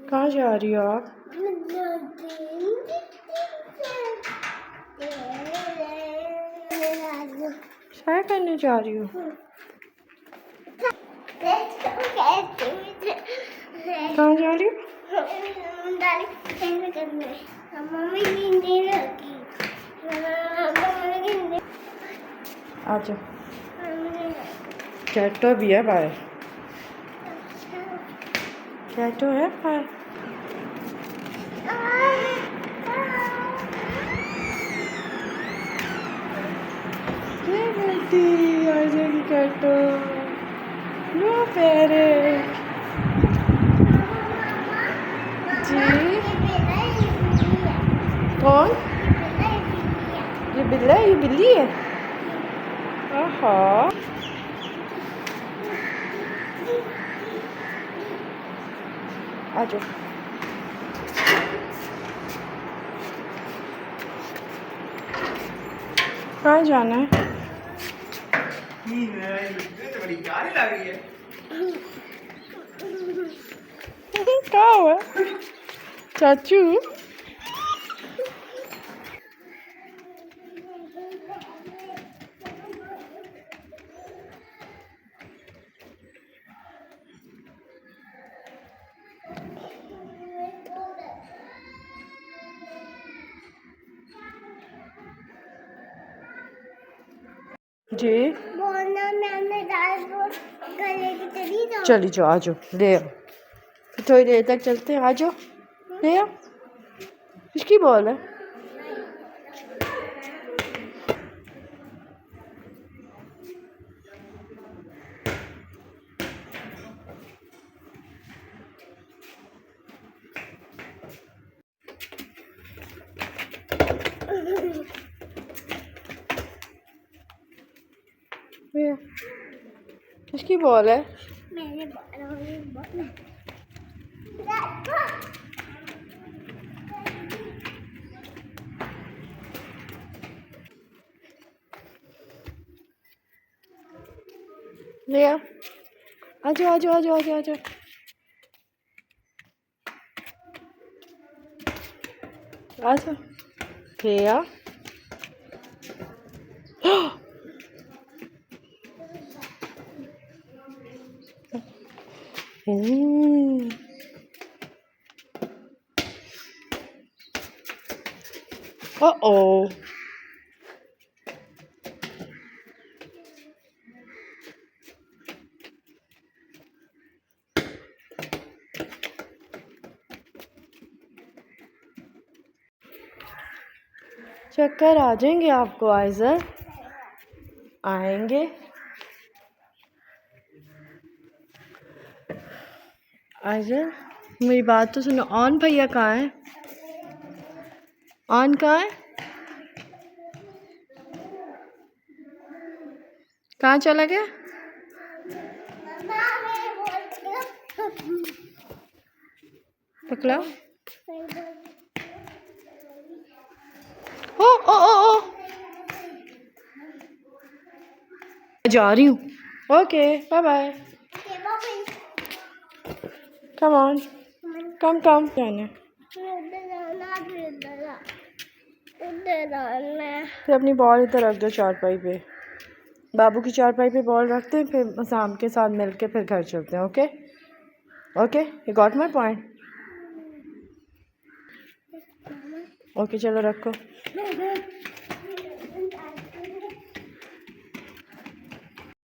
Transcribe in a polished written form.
कहाँ जा रही हो आप? क्या करने जा रही हो? कहाँ जा रही हो? आ जाओ। कैटो भी है बाहर। कैटो है बाहर। ये बेटी आ जाएगी कैटो। नो पैरेट जी। कौन? ये बिल्ला है? ये बिल्ली है? आहा। आ जाओ। कहाँ जाना है? तो बड़ी प्यारी लग रही है। क्या हुआ चाचू? जी चली जाओ, आ जाओ, ले आओ। थोड़ी देर तक चलते हैं, आ जाओ, ले आओ। किसकी बॉल है? किसकी बॉल है? मेरी बॉल है। ले आओ, आ जाओ, आ जाओ, आ जाओ, आ जाओ, आ जाओ। आ जाओ, ले आओ। Uh-oh. चक्कर आ जाएंगे आपको आइज़र? आएंगे। आइज़र मेरी बात तो सुनो। ऑन भैया कहाँ है? ऑन कहाँ है? कहाँ चला गया? पकड़ाओ। ओ ओ ओ ओ जा रही हूँ। Okay bye bye. Come on, come come जाने। फिर अपनी बॉल इधर रख दो चारपाई पे। बाबू की चारपाई पे बॉल रखते हैं, फिर शाम के साथ मिलके फिर घर चलते हैं। Okay okay, you got my point. Okay चलो रखो।